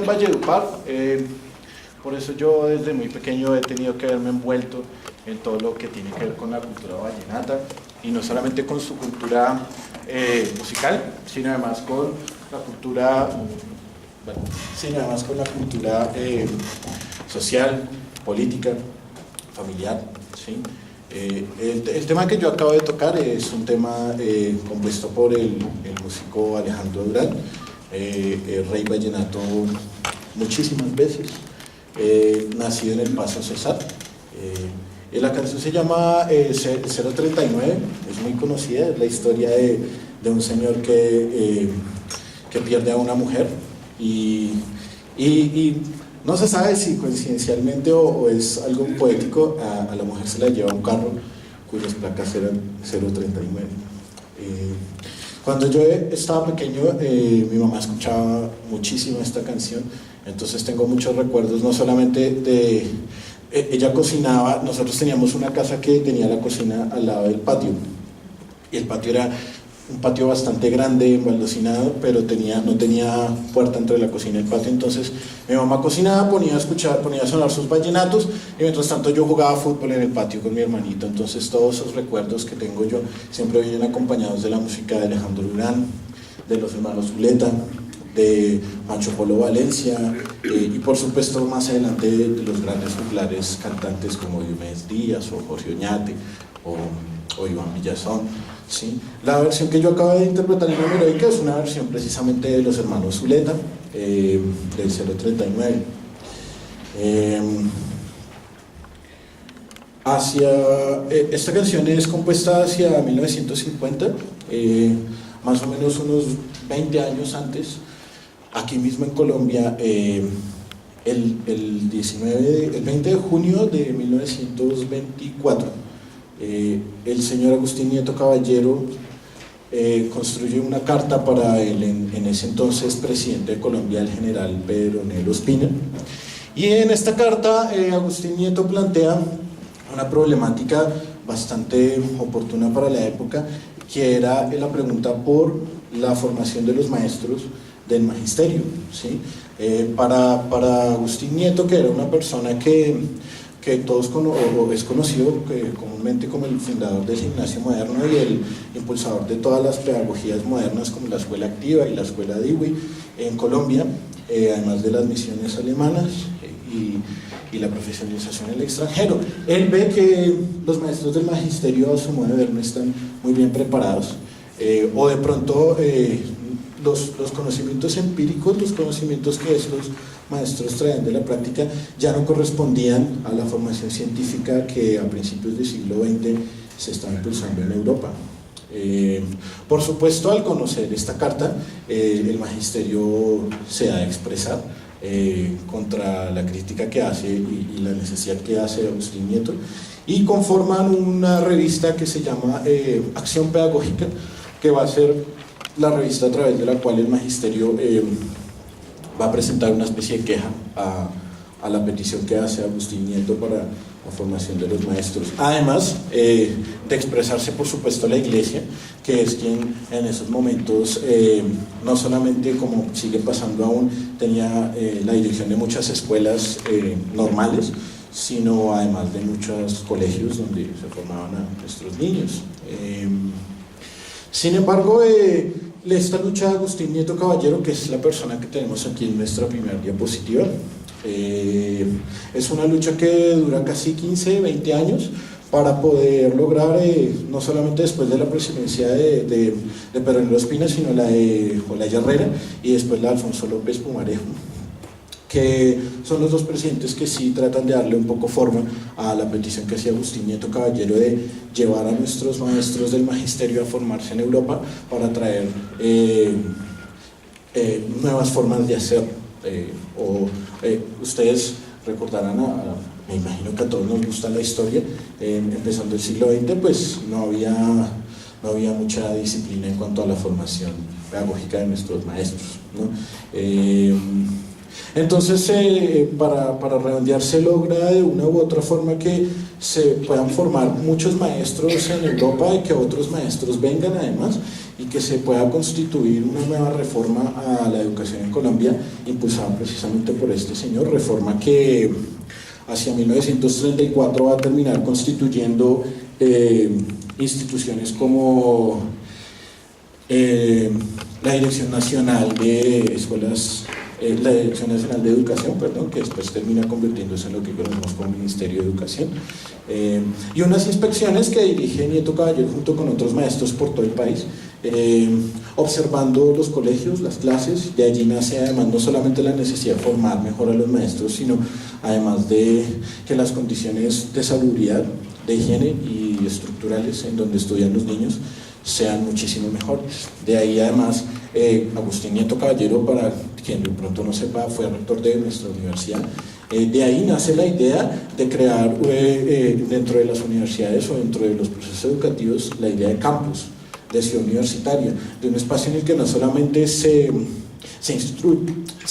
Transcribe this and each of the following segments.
Valledupar, por eso yo desde muy pequeño he tenido que verme envuelto en todo lo que tiene que ver con la cultura vallenata, y no solamente con su cultura musical, sino además con la cultura, social, política, familiar, ¿sí? El tema que yo acabo de tocar es un tema compuesto por el músico Alejandro Durán, rey vallenato muchísimas veces, nacido en El Paso, Cesar. La canción se llama 039, es muy conocida, es la historia de un señor que pierde a una mujer y no se sabe si coincidencialmente o es algo poético, a la mujer se la lleva un carro cuyas placas eran 039. Cuando yo estaba pequeño, mi mamá escuchaba muchísimo esta canción, entonces tengo muchos recuerdos, no solamente de... ella cocinaba, nosotros teníamos una casa que tenía la cocina al lado del patio, y el patio era un patio bastante grande, embaldocinado, pero no tenía puerta entre la cocina y el patio. Entonces mi mamá cocinaba, ponía a sonar sus vallenatos, y mientras tanto yo jugaba fútbol en el patio con mi hermanito. Entonces todos esos recuerdos que tengo yo siempre vienen acompañados de la música de Alejandro Durán, de los hermanos Zuleta, de Mancho Polo Valencia, y por supuesto más adelante de los grandes populares cantantes como Diomedes Díaz o Jorge Oñate o Iván Villazón, ¿sí? La versión que yo acabo de interpretar en la melódica es una versión precisamente de los hermanos Zuleta, del 039. Esta canción es compuesta hacia 1950, más o menos unos 20 años antes. Aquí mismo en Colombia, el 20 de junio de 1924, el señor Agustín Nieto Caballero construyó una carta para en ese entonces presidente de Colombia, el general Pedro Nel Ospina, y en esta carta Agustín Nieto plantea una problemática bastante oportuna para la época, que era la pregunta por la formación de los maestros del magisterio, ¿sí? Para Agustín Nieto, que era una persona que todos es conocido comúnmente como el fundador del gimnasio moderno y el impulsador de todas las pedagogías modernas, como la escuela activa y la escuela Dewey en Colombia, además de las misiones alemanas y la profesionalización en el extranjero. Él ve que los maestros del magisterio, a su modo de ver, no están muy bien preparados, o de pronto los conocimientos empíricos, los conocimientos que esos maestros traían de la práctica, ya no correspondían a la formación científica que a principios del siglo XX se estaba impulsando en Europa. Por supuesto, al conocer esta carta, el magisterio se da a expresar contra la crítica que hace y la necesidad que hace Agustín Nieto, y conforman una revista que se llama Acción Pedagógica, que va a ser la revista a través de la cual el magisterio va a presentar una especie de queja a la petición que hace Agustín Nieto para la formación de los maestros. Además de expresarse, por supuesto, la Iglesia, que es quien en esos momentos, no solamente, como sigue pasando aún, tenía la dirección de muchas escuelas normales, sino además de muchos colegios donde se formaban a nuestros niños. Sin embargo, esta lucha de Agustín Nieto Caballero, que es la persona que tenemos aquí en nuestra primera diapositiva, es una lucha que dura casi 15, 20 años para poder lograr, no solamente después de la presidencia de Pedro Nel Ospina, sino la de Olaya Herrera y después la de Alfonso López Pumarejo, que son los dos presidentes que sí tratan de darle un poco forma a la petición que hacía Agustín Nieto Caballero de llevar a nuestros maestros del magisterio a formarse en Europa para traer nuevas formas de hacer. Ustedes recordarán, me imagino que a todos nos gusta la historia, empezando el siglo XX, pues no había mucha disciplina en cuanto a la formación pedagógica de nuestros maestros, ¿no? Entonces, para redondear, se logra de una u otra forma que se puedan formar muchos maestros en Europa y que otros maestros vengan además, y que se pueda constituir una nueva reforma a la educación en Colombia, impulsada precisamente por este señor, reforma que hacia 1934 va a terminar constituyendo instituciones como la Dirección Nacional de Escuelas, la Dirección Nacional de Educación, perdón, que después termina convirtiéndose en lo que conocemos como Ministerio de Educación, y unas inspecciones que dirige Nieto Caballero junto con otros maestros por todo el país, observando los colegios, las clases. De allí nace además no solamente la necesidad de formar mejor a los maestros, sino además de que las condiciones de salubridad, de higiene y estructurales en donde estudian los niños sean muchísimo mejores. De ahí además Agustín Nieto Caballero, para quien de pronto no sepa, fue rector de nuestra universidad. De ahí nace la idea de crear dentro de las universidades o dentro de los procesos educativos la idea de campus, de ciudad universitaria, de un espacio en el que no solamente se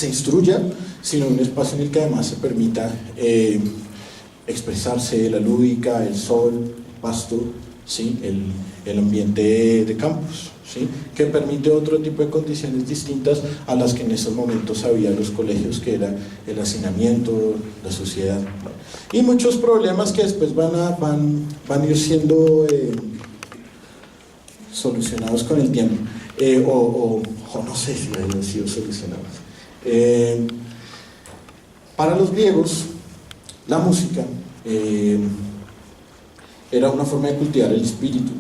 instruya, sino un espacio en el que además se permita expresarse, la lúdica, el sol, el pasto, ¿sí? el ambiente de campus, ¿sí? Que permite otro tipo de condiciones distintas a las que en esos momentos había en los colegios, que era el hacinamiento, la suciedad, y muchos problemas que después van a ir siendo solucionados con el tiempo, o no sé si han sido solucionados. Para los griegos, la música era una forma de cultivar el espíritu.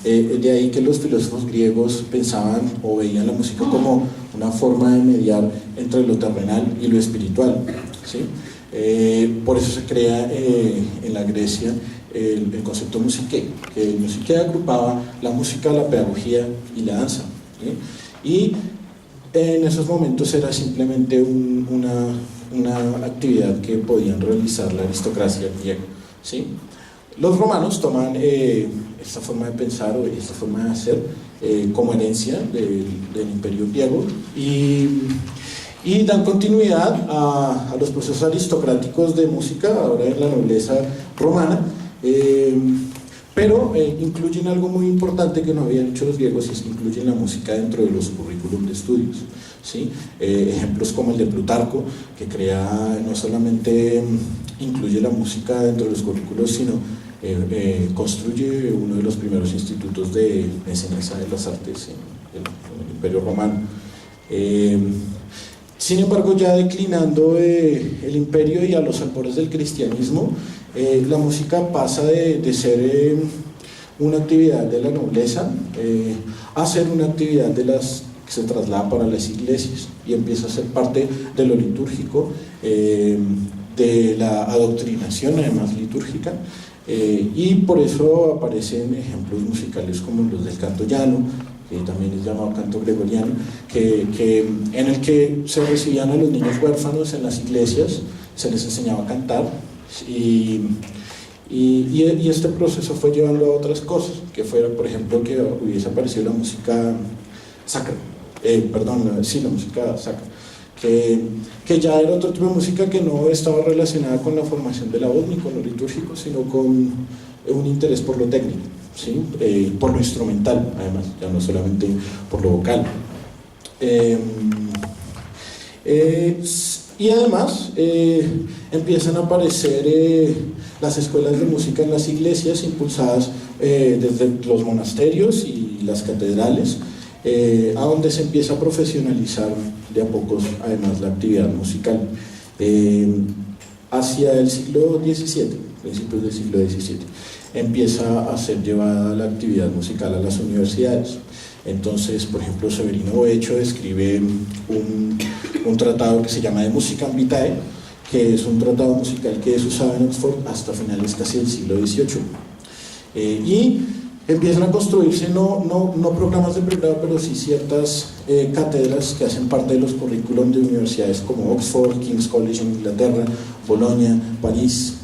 De ahí que los filósofos griegos pensaban o veían la música como una forma de mediar entre lo terrenal y lo espiritual, ¿sí? Por eso se crea en la Grecia el concepto musiqué, que el musiqué agrupaba la música, la pedagogía y la danza, ¿sí? Y en esos momentos era simplemente una actividad que podían realizar la aristocracia griega, ¿sí? Los romanos toman esta forma de pensar o esta forma de hacer como herencia del imperio griego, y dan continuidad a los procesos aristocráticos de música, ahora en la nobleza romana, pero incluyen algo muy importante que no habían hecho los griegos, y es que incluyen la música dentro de los currículums de estudios, ¿sí? Ejemplos como el de Plutarco, que crea, no solamente incluye la música dentro de los currículos, sino construye uno de los primeros institutos de enseñanza de las artes en el Imperio Romano. Sin embargo, ya declinando el imperio y a los albores del cristianismo, la música pasa de ser una actividad de la nobleza a ser una actividad de las que se traslada para las iglesias, y empieza a ser parte de lo litúrgico, de la adoctrinación además litúrgica, y por eso aparecen ejemplos musicales como los del canto llano, que también es llamado canto gregoriano, en el que se recibían a los niños huérfanos en las iglesias, se les enseñaba a cantar, y este proceso fue llevando a otras cosas, que fuera, por ejemplo, que hubiese aparecido la música sacra, la música sacra, que ya era otro tipo de música que no estaba relacionada con la formación de la voz ni con lo litúrgico, sino con un interés por lo técnico, ¿sí? Por lo instrumental, además, ya no solamente por lo vocal. Y además empiezan a aparecer las escuelas de música en las iglesias, impulsadas desde los monasterios y las catedrales, a donde se empieza a profesionalizar de a pocos además la actividad musical. Hacia el siglo XVII, principios del siglo XVII, empieza a ser llevada la actividad musical a las universidades. Entonces, por ejemplo, Severino Boecho escribe un tratado que se llama De Musicam Vitae, que es un tratado musical que es usado en Oxford hasta finales casi del siglo XVIII. Y empiezan a construirse no programas de pregrado, pero sí ciertas cátedras que hacen parte de los currículums de universidades como Oxford, King's College en Inglaterra, Bolonia, París.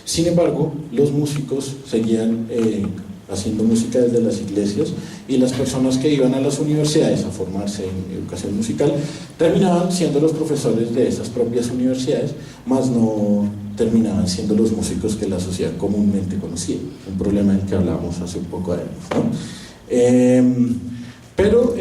Sin embargo, los músicos seguían haciendo música desde las iglesias, y las personas que iban a las universidades a formarse en educación musical terminaban siendo los profesores de esas propias universidades, más no terminaban siendo los músicos que la sociedad comúnmente conocía, un problema del que hablábamos hace un poco de años, ¿no? Pero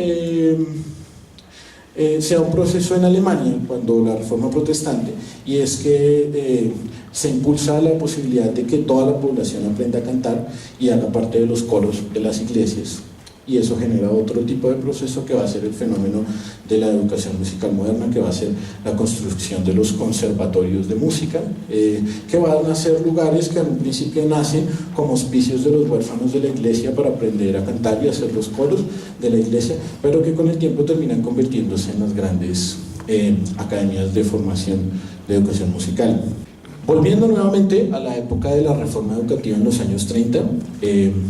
se da un proceso en Alemania cuando la Reforma Protestante, y es que se impulsa la posibilidad de que toda la población aprenda a cantar y haga parte de los coros de las iglesias, y eso genera otro tipo de proceso que va a ser el fenómeno de la educación musical moderna, que va a ser la construcción de los conservatorios de música, que van a ser lugares que en un principio nacen como hospicios de los huérfanos de la iglesia para aprender a cantar y hacer los coros de la iglesia, pero que con el tiempo terminan convirtiéndose en las grandes academias de formación de educación musical. Volviendo nuevamente a la época de la reforma educativa en los años 30,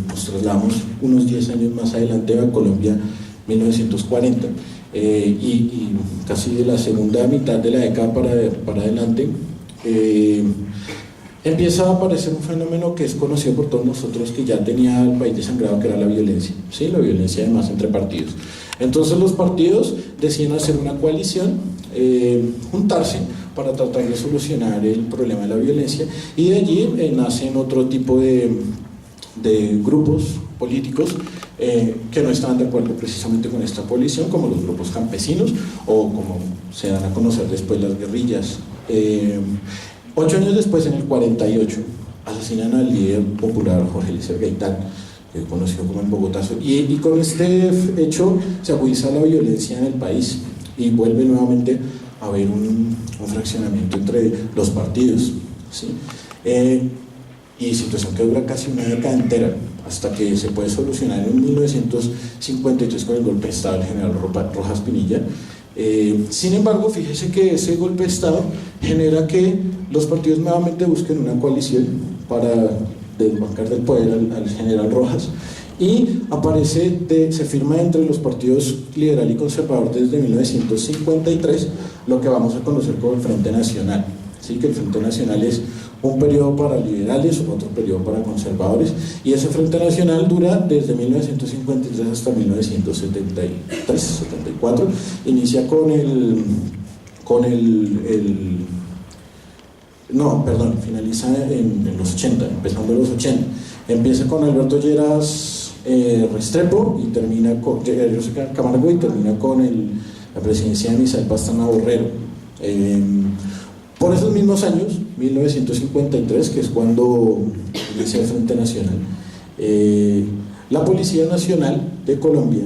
nos trasladamos unos 10 años más adelante a Colombia, 1940, y casi de la segunda mitad de la década para adelante, empieza a aparecer un fenómeno que es conocido por todos nosotros, que ya tenía el país desangrado, que era la violencia, ¿sí? La violencia además entre partidos. Entonces los partidos deciden hacer una coalición, juntarse para tratar de solucionar el problema de la violencia, y de allí nacen otro tipo de grupos políticos que no estaban de acuerdo precisamente con esta coalición, como los grupos campesinos, o como se dan a conocer después las guerrillas. 8 años después, en el 48, asesinan al líder popular Jorge Eliezer Gaitán, conocido como el Bogotazo, y con este hecho se agudiza la violencia en el país y vuelve nuevamente a haber un fraccionamiento entre los partidos, ¿sí? Y situación que dura casi una década entera, hasta que se puede solucionar en 1953 con el golpe de Estado del general Rojas Pinilla. Sin embargo, fíjese que ese golpe de Estado genera que los partidos nuevamente busquen una coalición para desbancar del poder al general Rojas, y se firma entre los partidos liberal y conservador desde 1953 lo que vamos a conocer como el Frente Nacional. ¿Sí? Que el Frente Nacional es un periodo para liberales, otro periodo para conservadores, y ese Frente Nacional dura desde 1953 hasta 1973-74. Inicia finaliza en los 80, empezando en los 80. Empieza con Alberto Lleras Restrepo y termina con Camargo, y termina con la presidencia de Misael Pastrana Borrero. Por esos mismos años, 1953, que es cuando inicia el Frente Nacional, la Policía Nacional de Colombia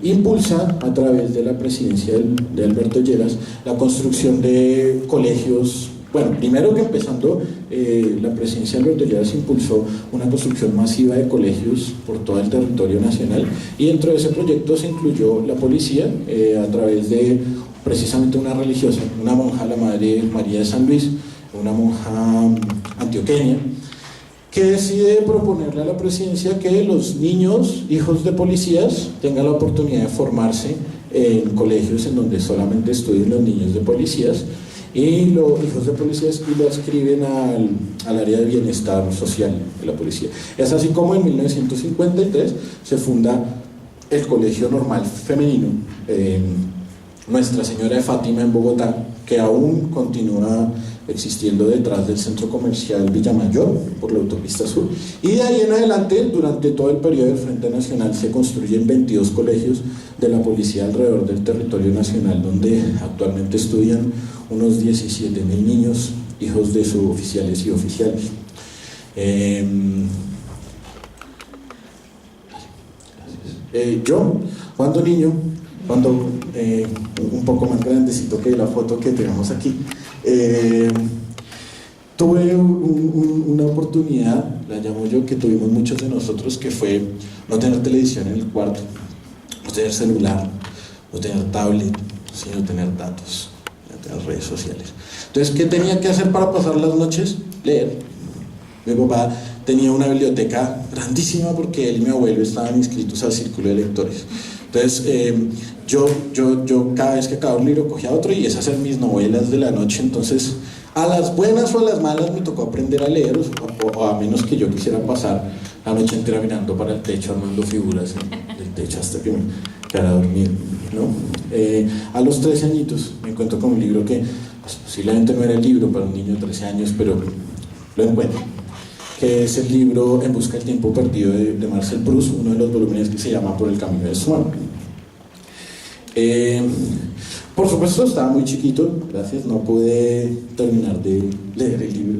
impulsa a través de la presidencia de Alberto Lleras la construcción de colegios. Bueno, primero que empezando, la presidencia de Alberto Lleras impulsó una construcción masiva de colegios por todo el territorio nacional, y dentro de ese proyecto se incluyó la policía a través de precisamente una religiosa, una monja, la Madre María de San Luis, una monja antioqueña, que decide proponerle a la presidencia que los niños, hijos de policías, tengan la oportunidad de formarse en colegios en donde solamente estudien los niños de policías, y los hijos de policías, y lo adscriben al área de bienestar social de la policía. Es así como en 1953 se funda el Colegio Normal Femenino Nuestra Señora de Fátima en Bogotá, que aún continúa existiendo detrás del centro comercial Villamayor por la autopista sur, y de ahí en adelante, durante todo el periodo del Frente Nacional, se construyen 22 colegios de la policía alrededor del territorio nacional, donde actualmente estudian unos 17.000 niños, hijos de suboficiales y oficiales. Yo, cuando niño, un poco más grandecito que la foto que tenemos aquí, tuve una oportunidad, la llamo yo, que tuvimos muchos de nosotros, que fue no tener televisión en el cuarto, no tener celular, no tener tablet, sino tener datos, no tener redes sociales. Entonces, ¿qué tenía que hacer para pasar las noches? Leer. Mi papá tenía una biblioteca grandísima porque él y mi abuelo estaban inscritos al círculo de lectores. Entonces, yo cada vez que acababa un libro cogía otro y es hacer mis novelas de la noche. Entonces, a las buenas o a las malas me tocó aprender a leer, o a menos que yo quisiera pasar la noche entera mirando para el techo, armando figuras en el techo hasta que me quedara dormido, ¿no? A los 13 añitos me encuentro con un libro que pues, posiblemente no era el libro para un niño de 13 años, pero lo encuentro, que es el libro En busca del tiempo perdido de Marcel Proust, uno de los volúmenes que se llama Por el camino de Swan. Por supuesto estaba muy chiquito, gracias, no pude terminar de leer el libro.